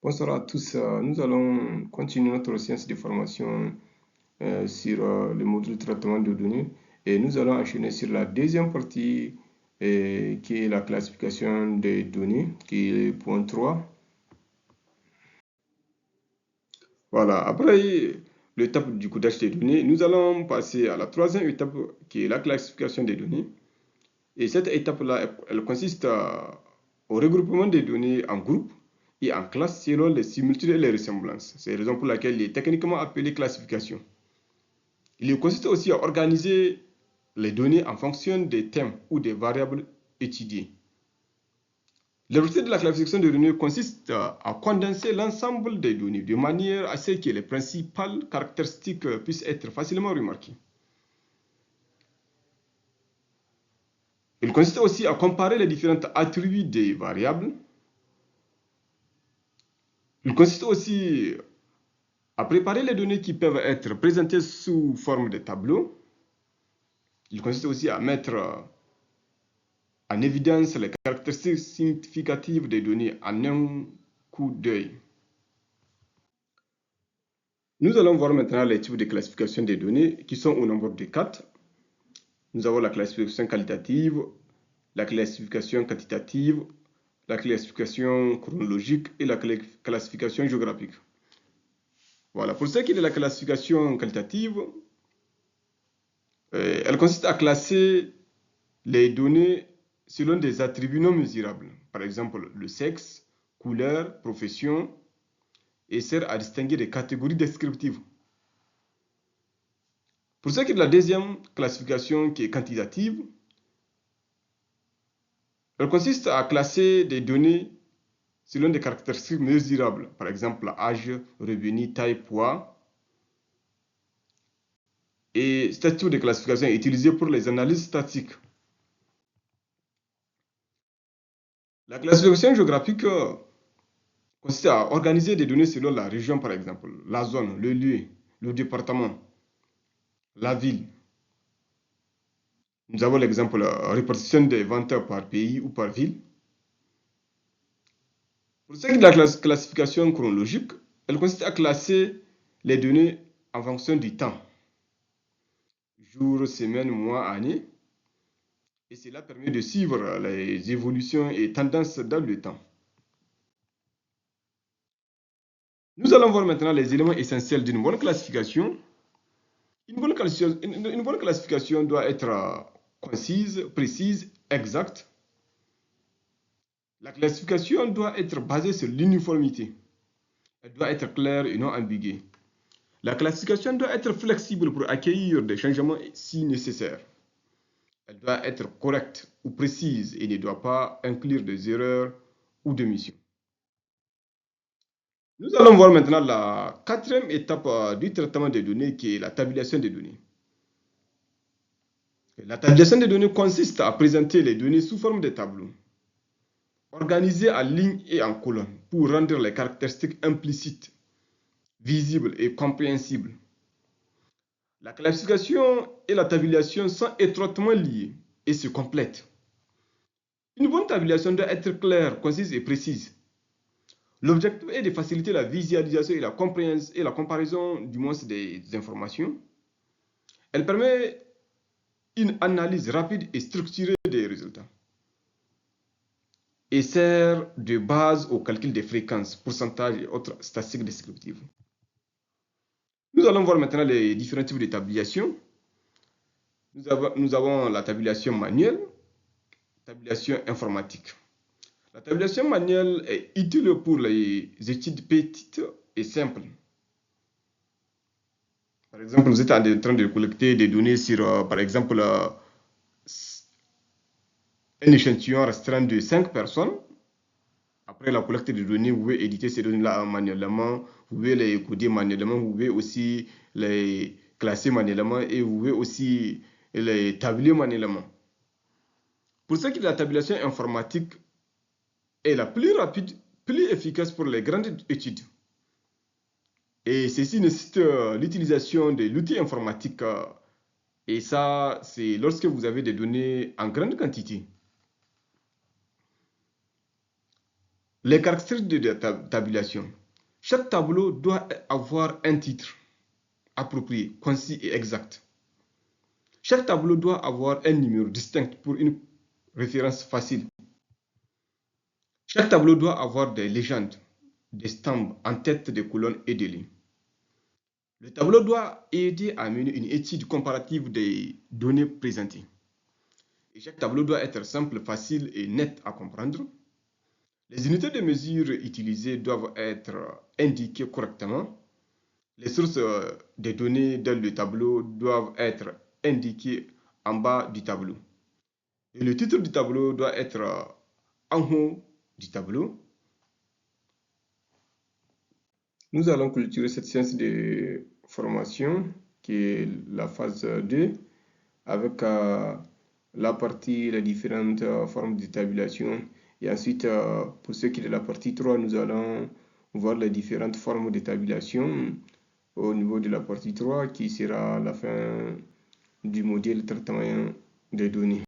Bonsoir à tous. Nous allons continuer notre séance de formation sur le module traitement de données et nous allons enchaîner sur la deuxième partie qui est la classification des données, qui est le point 3. Voilà, après l'étape du codage des données, nous allons passer à la troisième étape qui est la classification des données. Et cette étape-là, elle consiste au regroupement des données en groupes et en classes selon les similitudes et les ressemblances. C'est la raison pour laquelle il est techniquement appelé classification. Il consiste aussi à organiser les données en fonction des thèmes ou des variables étudiées. L'objectif de la classification des données consiste à condenser l'ensemble des données de manière à ce que les principales caractéristiques puissent être facilement remarquées. Il consiste aussi à comparer les différents attributs des variables. Il consiste aussi à préparer les données qui peuvent être présentées sous forme de tableaux. Il consiste aussi à mettre en évidence les caractéristiques significatives des données en un coup d'œil. Nous allons voir maintenant les types de classification des données qui sont au nombre de 4. Nous avons la classification qualitative, la classification quantitative, la classification chronologique et la classification géographique. Voilà, pour ce qui est de la classification qualitative, elle consiste à classer les données selon des attributs non mesurables, par exemple le sexe, couleur, profession, et sert à distinguer des catégories descriptives. Pour ce qui est de la deuxième classification qui est quantitative, elle consiste à classer des données selon des caractéristiques mesurables, par exemple âge, revenu, taille, poids. Et ce type de classification est utilisé pour les analyses statistiques. La classification géographique consiste à organiser des données selon la région, par exemple, la zone, le lieu, le département, la ville. Nous avons l'exemple répartition des ventes par pays ou par ville. Pour ce qui est de la classification chronologique, elle consiste à classer les données en fonction du temps, jour, semaine, mois, année, et cela permet de suivre les évolutions et tendances dans le temps. Nous allons voir maintenant les éléments essentiels d'une bonne classification. Une bonne classification doit être concise, précise, exacte. La classification doit être basée sur l'uniformité. Elle doit être claire et non ambiguë. La classification doit être flexible pour accueillir des changements si nécessaire. Elle doit être correcte ou précise et ne doit pas inclure des erreurs ou des omissions. Nous allons voir maintenant la quatrième étape du traitement des données qui est la tabulation des données. La tabulation des données consiste à présenter les données sous forme de tableaux, organisés en lignes et en colonnes pour rendre les caractéristiques implicites, visibles et compréhensibles. La classification et la tabulation sont étroitement liées et se complètent. Une bonne tabulation doit être claire, concise et précise. L'objectif est de faciliter la visualisation et la comparaison du moins des informations. Elle permet une analyse rapide et structurée des résultats et sert de base au calcul des fréquences, pourcentages et autres statistiques descriptives. Nous allons voir maintenant les différents types de tabulation. Nous avons la tabulation manuelle, tabulation informatique. La tabulation manuelle est utile pour les études petites et simples. Par exemple, vous êtes en train de collecter des données sur, par exemple, un échantillon restreint de 5 personnes. Après la collecte de données, vous pouvez éditer ces données-là manuellement, vous pouvez les coder manuellement, vous pouvez aussi les classer manuellement et vous pouvez aussi les tabuler manuellement. Pour ce qui est de la tabulation informatique, est la plus rapide, plus efficace pour les grandes études. Et ceci nécessite l'utilisation de l'outil informatique. Et ça, c'est lorsque vous avez des données en grande quantité. Les caractéristiques de la tabulation. Chaque tableau doit avoir un titre approprié, concis et exact. Chaque tableau doit avoir un numéro distinct pour une référence facile. Chaque tableau doit avoir des légendes, des stambes en tête de colonnes et de lignes. Le tableau doit aider à mener une étude comparative des données présentées. Et chaque tableau doit être simple, facile et net à comprendre. Les unités de mesure utilisées doivent être indiquées correctement. Les sources des données dans le tableau doivent être indiquées en bas du tableau. Et le titre du tableau doit être en haut du tableau. Nous allons clôturer cette séance de formation qui est la phase 2 avec la partie, les différentes formes de tabulation. Et ensuite, pour ce qui est de la partie 3, nous allons voir les différentes formes de tabulation au niveau de la partie 3 qui sera la fin du modèle traitement des données.